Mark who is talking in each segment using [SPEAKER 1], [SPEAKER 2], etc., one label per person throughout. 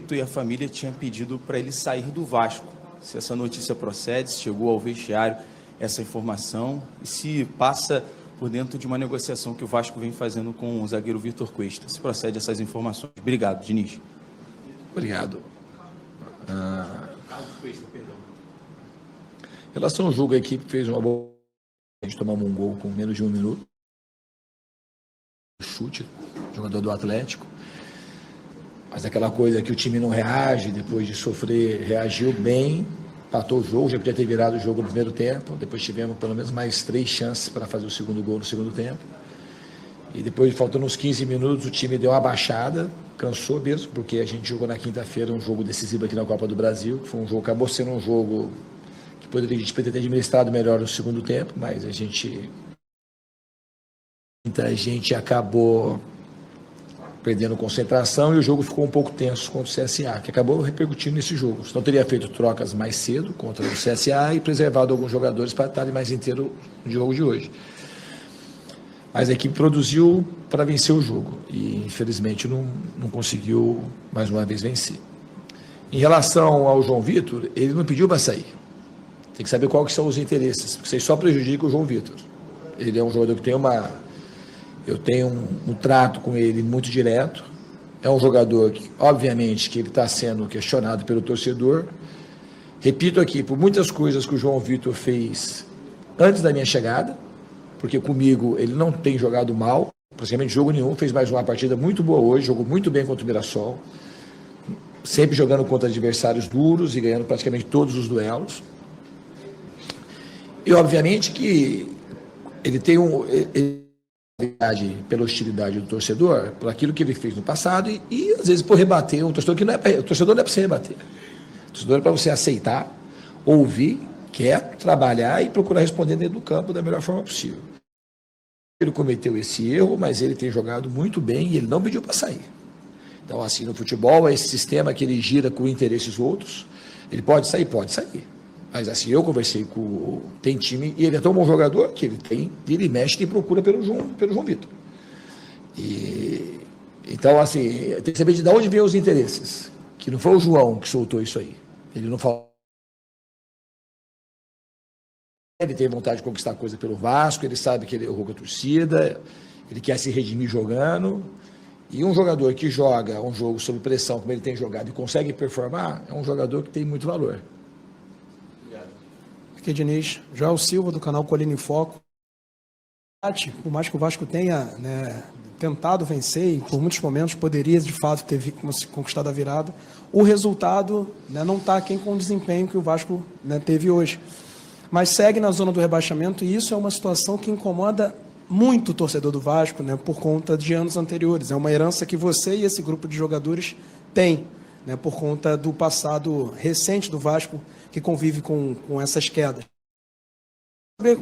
[SPEAKER 1] Vitor e a família tinha pedido para ele sair do Vasco. Se essa notícia procede, se chegou ao vestiário essa informação e se passa por dentro de uma negociação que o Vasco vem fazendo com o zagueiro Vitor Cuesta. Se procede essas informações. Obrigado, Diniz.
[SPEAKER 2] Obrigado. Em relação ao jogo, a equipe fez uma boa... A gente tomamos um gol com menos de 1 minuto. Chute, jogador do Atlético. Mas aquela coisa que o time não reage, depois de sofrer, reagiu bem, empatou o jogo, já podia ter virado o jogo no primeiro tempo, depois tivemos pelo menos mais 3 chances para fazer o segundo gol no segundo tempo. E depois, faltando uns 15 minutos, o time deu uma baixada, cansou mesmo, porque a gente jogou na quinta-feira um jogo decisivo aqui na Copa do Brasil, que foi um jogo, acabou sendo um jogo que a gente poderia ter administrado melhor no segundo tempo, mas a gente acabou perdendo concentração e o jogo ficou um pouco tenso contra o CSA, que acabou repercutindo nesse jogo. Senão teria feito trocas mais cedo contra o CSA e preservado alguns jogadores para estarem mais inteiros no jogo de hoje. Mas a equipe produziu para vencer o jogo e, infelizmente, não conseguiu, mais uma vez, vencer. Em relação ao João Vitor, ele não pediu para sair. Tem que saber quais são os interesses, porque vocês só prejudicam o João Vitor. Ele é um jogador que tem eu tenho um trato com ele muito direto. É um jogador que, obviamente, que ele está sendo questionado pelo torcedor. Repito aqui, por muitas coisas que o João Vitor fez antes da minha chegada, porque comigo ele não tem jogado mal, praticamente jogo nenhum, fez mais uma partida muito boa hoje, jogou muito bem contra o Mirassol, sempre jogando contra adversários duros e ganhando praticamente todos os duelos. E, obviamente, que ele tem pela hostilidade do torcedor, por aquilo que ele fez no passado e às vezes por rebater o torcedor, o torcedor não é para você rebater. O torcedor é para você aceitar, ouvir, quer trabalhar e procurar responder dentro do campo da melhor forma possível. Ele cometeu esse erro, mas ele tem jogado muito bem e ele não pediu para sair. Então, assim, no futebol, é esse sistema que ele gira com interesses outros. Ele pode sair? Pode sair. Mas assim, eu conversei com... Tem time, e ele é tão bom jogador que ele mexe e procura pelo João Vitor. Então, assim, tem que saber de onde vem os interesses. Que não foi o João que soltou isso aí. Ele não falou. Ele tem vontade de conquistar coisa pelo Vasco, ele sabe que ele errou com a torcida, ele quer se redimir jogando. E um jogador que joga um jogo sob pressão, como ele tem jogado, e consegue performar, é um jogador que tem muito valor.
[SPEAKER 3] Aqui, Diniz, Joel Silva, do canal Colina em Foco. Por mais que o Vasco tenha tentado vencer, e por muitos momentos poderia, de fato, ter conquistado a virada, o resultado não está aquém com o desempenho que o Vasco teve hoje. Mas segue na zona do rebaixamento, e isso é uma situação que incomoda muito o torcedor do Vasco, por conta de anos anteriores. É uma herança que você e esse grupo de jogadores têm, por conta do passado recente do Vasco, que convive com essas quedas.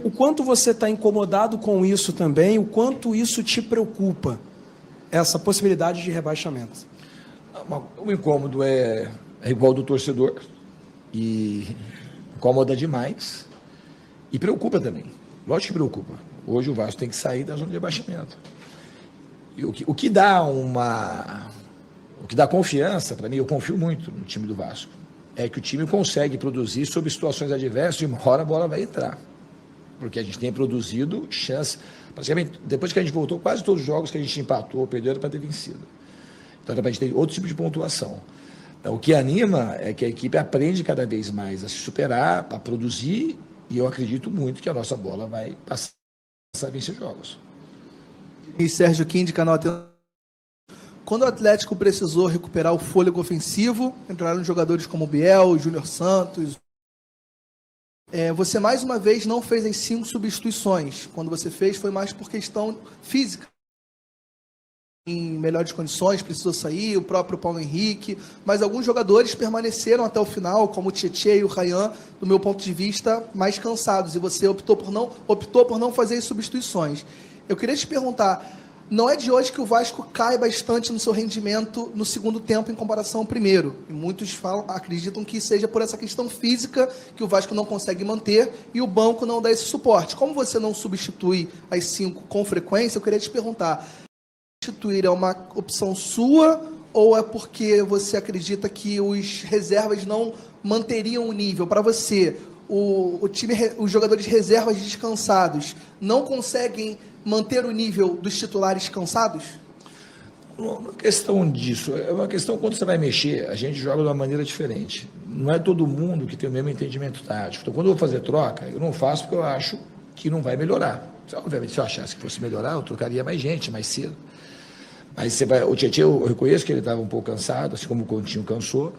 [SPEAKER 3] O quanto você está incomodado com isso também, o quanto isso te preocupa, essa possibilidade de rebaixamento?
[SPEAKER 2] O incômodo é igual do torcedor, e incomoda demais, e preocupa também, lógico que preocupa. Hoje o Vasco tem que sair da zona de rebaixamento. E o que dá confiança, para mim, eu confio muito no time do Vasco, é que o time consegue produzir sob situações adversas e uma hora a bola vai entrar. Porque a gente tem produzido chance. Praticamente, depois que a gente voltou, quase todos os jogos que a gente empatou, perdeu, era para ter vencido. Então, a gente tem outro tipo de pontuação. Então, o que anima é que a equipe aprende cada vez mais a se superar, a produzir, e eu acredito muito que a nossa bola vai passar a vencer jogos.
[SPEAKER 4] E Sérgio Kim, de canal Atenção. Quando o Atlético precisou recuperar o fôlego ofensivo, entraram jogadores como Biel, Júnior Santos. Você, mais uma vez, não fez as 5 substituições. Quando você fez, foi mais por questão física. Em melhores condições, precisou sair, o próprio Paulo Henrique. Mas alguns jogadores permaneceram até o final, como o Tietê e o Ryan, do meu ponto de vista, mais cansados. E você optou por não fazer as substituições. Eu queria te perguntar... Não é de hoje que o Vasco cai bastante no seu rendimento no segundo tempo em comparação ao primeiro. E muitos acreditam que seja por essa questão física que o Vasco não consegue manter e o banco não dá esse suporte. Como você não substitui as 5 com frequência, eu queria te perguntar, substituir é uma opção sua ou é porque você acredita que os reservas não manteriam o nível? Para você, o time, os jogadores reservas descansados não conseguem manter o nível dos titulares cansados?
[SPEAKER 2] Não é questão disso, é uma questão quando você vai mexer, a gente joga de uma maneira diferente. Não é todo mundo que tem o mesmo entendimento tático. Então, quando eu vou fazer troca, eu não faço porque eu acho que não vai melhorar. Obviamente, se eu achasse que fosse melhorar, eu trocaria mais gente, mais cedo. Mas você vai, o Tietchan, eu reconheço que ele estava um pouco cansado, assim como o Coutinho cansou.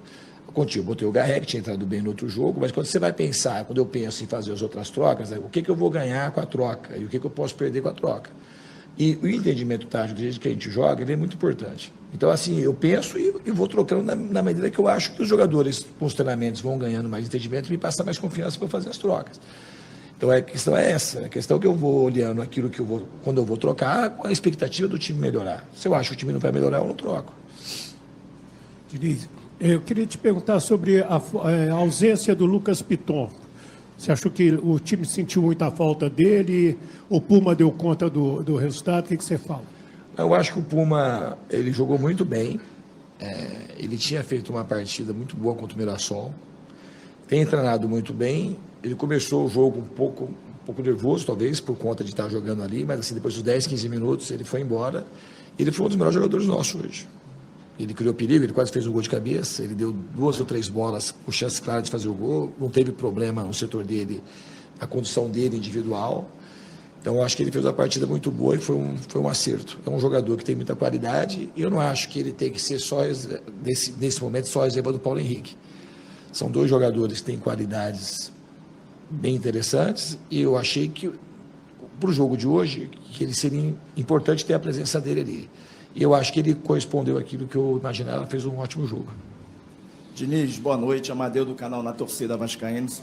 [SPEAKER 2] O Coutinho, eu botei o Garré, que tinha entrado bem no outro jogo, mas quando você vai pensar, quando eu penso em fazer as outras trocas, o que eu vou ganhar com a troca e o que eu posso perder com a troca. E o entendimento tático, desde que a gente joga, ele é muito importante. Então, assim, eu penso e vou trocando na medida que eu acho que os jogadores, com os treinamentos, vão ganhando mais entendimento e me passam mais confiança para fazer as trocas. Então, a questão é essa. A questão é que eu vou olhando aquilo que eu vou, quando eu vou trocar, com a expectativa do time melhorar. Se eu acho que o time não vai melhorar, eu não troco.
[SPEAKER 5] Diniz, eu queria te perguntar sobre a ausência do Lucas Piton. Você achou que o time sentiu muita falta dele? O Puma deu conta do resultado? O que você fala?
[SPEAKER 2] Eu acho que o Puma, ele jogou muito bem. Ele tinha feito uma partida muito boa contra o Mirassol. Tem treinado muito bem. Ele começou o jogo um pouco nervoso, talvez, por conta de estar jogando ali, mas assim, depois dos 10, 15 minutos, ele foi embora. Ele foi um dos melhores jogadores nossos hoje. Ele criou perigo, ele quase fez um gol de cabeça, ele deu 2 ou 3 bolas com chance clara de fazer o gol, não teve problema no setor dele, a condição dele individual. Então, eu acho que ele fez uma partida muito boa e foi um acerto. É um jogador que tem muita qualidade e eu não acho que ele tem que ser só, nesse momento, só reserva do Paulo Henrique. São 2 jogadores que têm qualidades bem interessantes e eu achei que, para o jogo de hoje, que ele seria importante ter a presença dele ali. E eu acho que ele correspondeu àquilo que eu imaginava, fez um ótimo jogo.
[SPEAKER 6] Diniz, boa noite, Amadeu do canal Na Torcida Vascaínos.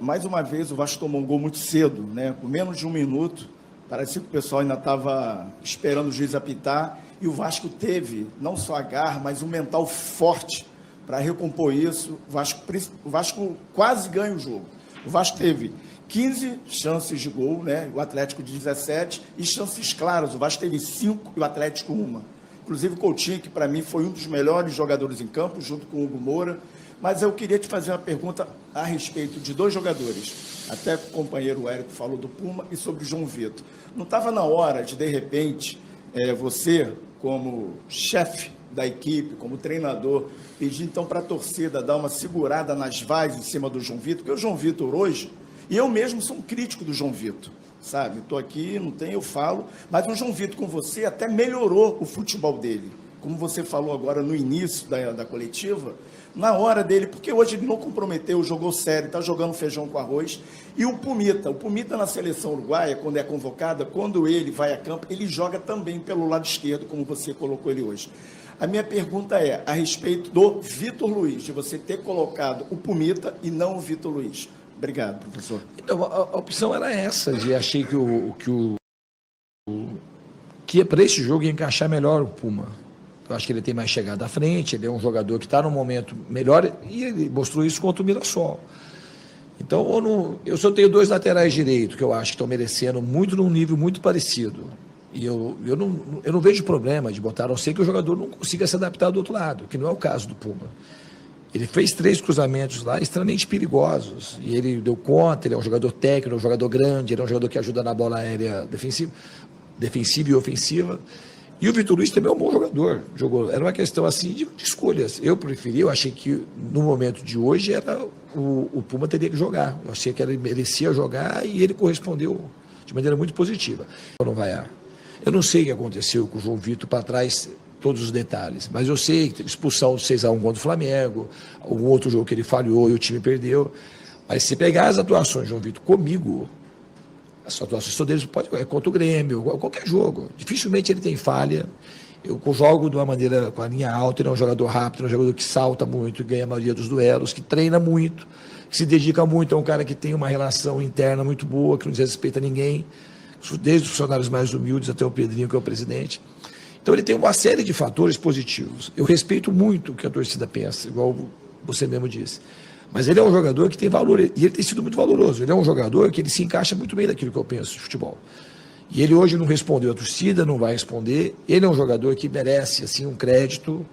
[SPEAKER 6] Mais uma vez o Vasco tomou um gol muito cedo, né? Com menos de 1 minuto, parecia que o pessoal ainda estava esperando o juiz apitar, e o Vasco teve não só a garra, mas um mental forte para recompor isso. O Vasco quase ganha o jogo. O Vasco teve 15 chances de gol, né? O Atlético de 17, e chances claras. O Vasco teve 5 e o Atlético 1. Inclusive o Coutinho, que para mim foi um dos melhores jogadores em campo, junto com o Hugo Moura. Mas eu queria te fazer uma pergunta a respeito de 2 jogadores. Até o companheiro Érico falou do Puma e sobre o João Vitor. Não estava na hora de repente, você, como chefe da equipe, como treinador, pedir então para a torcida dar uma segurada nas vaias em cima do João Vitor? Porque o João Vitor hoje, e eu mesmo sou um crítico do João Vitor, sabe? Estou aqui, não tem, eu falo, mas o João Vitor com você até melhorou o futebol dele. Como você falou agora no início da coletiva, na hora dele, porque hoje ele não comprometeu, jogou sério, está jogando feijão com arroz. E o Pumita na seleção uruguaia, quando é convocada, quando ele vai a campo, ele joga também pelo lado esquerdo, como você colocou ele hoje. A minha pergunta é a respeito do Vitor Luiz, de você ter colocado o Pumita e não o Vitor Luiz. Obrigado, professor.
[SPEAKER 2] Então, a opção era essa, de achei que para esse jogo ia encaixar melhor o Puma. Eu acho que ele tem mais chegada à frente, ele é um jogador que está num momento melhor e ele mostrou isso contra o Mirassol. Então, eu só tenho 2 laterais direitos que eu acho que estão merecendo muito num nível muito parecido. E eu não vejo problema de botar, a não ser que o jogador não consiga se adaptar do outro lado, que não é o caso do Puma. Ele fez 3 cruzamentos lá extremamente perigosos. E ele deu conta, ele é um jogador técnico, um jogador grande, ele é um jogador que ajuda na bola aérea defensiva e ofensiva. E o Vitor Luiz também é um bom jogador. Era uma questão assim de escolhas. Eu achei que no momento de hoje o Puma teria que jogar. Eu achei que ele merecia jogar e ele correspondeu de maneira muito positiva. Eu não sei o que aconteceu com o João Vitor para trás, todos os detalhes, mas eu sei que teve expulsão de 6-1 contra o Flamengo, algum outro jogo que ele falhou e o time perdeu. Mas se pegar as atuações de João Vitor comigo, as atuações deles é contra o Grêmio, qualquer jogo. Dificilmente ele tem falha. Eu jogo de uma maneira com a linha alta, ele é um jogador rápido, é um jogador que salta muito, ganha a maioria dos duelos, que treina muito, que se dedica muito, é um cara que tem uma relação interna muito boa, que não desrespeita ninguém, desde os funcionários mais humildes até o Pedrinho, que é o presidente. Então ele tem uma série de fatores positivos. Eu respeito muito o que a torcida pensa, igual você mesmo disse. Mas ele é um jogador que tem valor, e ele tem sido muito valoroso. Ele é um jogador que ele se encaixa muito bem naquilo que eu penso de futebol. E ele hoje não respondeu à torcida, não vai responder. Ele é um jogador que merece assim um crédito.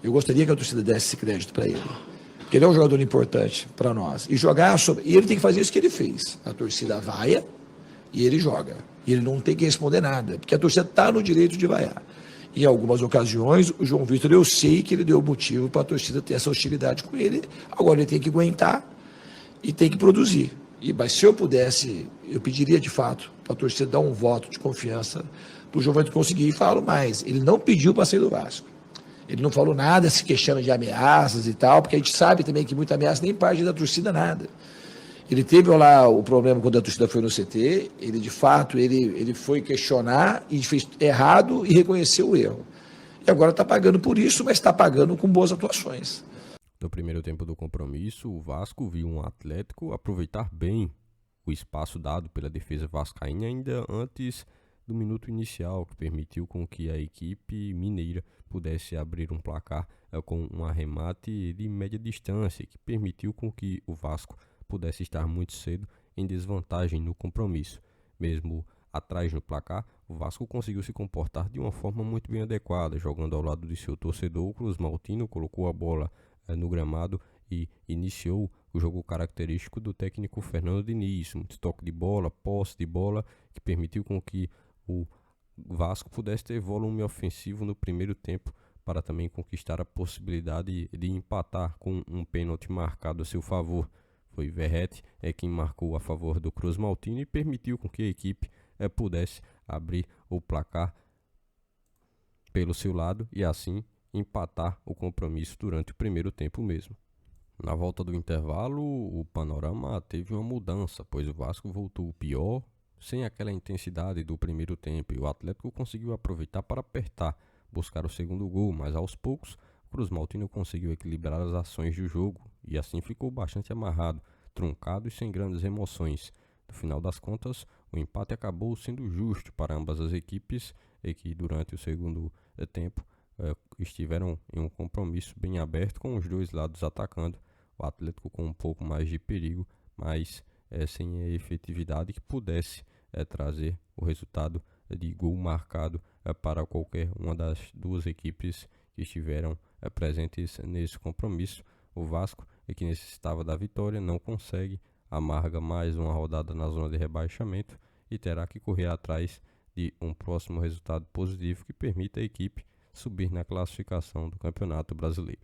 [SPEAKER 2] Eu gostaria que a torcida desse esse crédito para ele. Porque ele é um jogador importante para nós. E e ele tem que fazer isso que ele fez. A torcida vaia e ele joga. E ele não tem que responder nada, porque a torcida está no direito de vaiar. Em algumas ocasiões, o João Vitor, eu sei que ele deu motivo para a torcida ter essa hostilidade com ele. Agora ele tem que aguentar e tem que produzir. Mas se eu pudesse, eu pediria de fato para a torcida dar um voto de confiança para o João Vitor conseguir. E falo mais, ele não pediu para sair do Vasco. Ele não falou nada se queixando de ameaças e tal, porque a gente sabe também que muita ameaça nem parte da torcida, nada. Ele teve lá o problema quando a torcida foi no CT, ele de fato, ele foi questionar e fez errado e reconheceu o erro. E agora está pagando por isso, mas está pagando com boas atuações.
[SPEAKER 7] No primeiro tempo do compromisso, o Vasco viu um Atlético aproveitar bem o espaço dado pela defesa vascaína ainda antes do minuto inicial, que permitiu com que a equipe mineira pudesse abrir um placar com um arremate de média distância, que permitiu com que o Vasco pudesse estar muito cedo em desvantagem no compromisso. Mesmo atrás no placar, o Vasco conseguiu se comportar de uma forma muito bem adequada, jogando ao lado de seu torcedor. O Cruz Maltino colocou a bola no gramado e iniciou o jogo característico do técnico Fernando Diniz, muito toque de bola, posse de bola, que permitiu com que o Vasco pudesse ter volume ofensivo no primeiro tempo para também conquistar a possibilidade de empatar com um pênalti marcado a seu favor. Foi Verratti quem marcou a favor do Cruz Maltino e permitiu com que a equipe pudesse abrir o placar pelo seu lado e assim empatar o compromisso durante o primeiro tempo mesmo. Na volta do intervalo, o panorama teve uma mudança, pois o Vasco voltou pior, sem aquela intensidade do primeiro tempo, e o Atlético conseguiu aproveitar para apertar, buscar o segundo gol, mas aos poucos o Cruz Maltino conseguiu equilibrar as ações do jogo e assim ficou bastante amarrado, truncado e sem grandes emoções. No final das contas, o empate acabou sendo justo para ambas as equipes e que durante o segundo tempo estiveram em um compromisso bem aberto, com os dois lados atacando, o Atlético com um pouco mais de perigo, mas sem a efetividade que pudesse trazer o resultado de gol marcado para qualquer uma das duas equipes que estiveram presentes nesse compromisso. O Vasco, que necessitava da vitória, não consegue, amarga mais uma rodada na zona de rebaixamento e terá que correr atrás de um próximo resultado positivo que permita a equipe subir na classificação do Campeonato Brasileiro.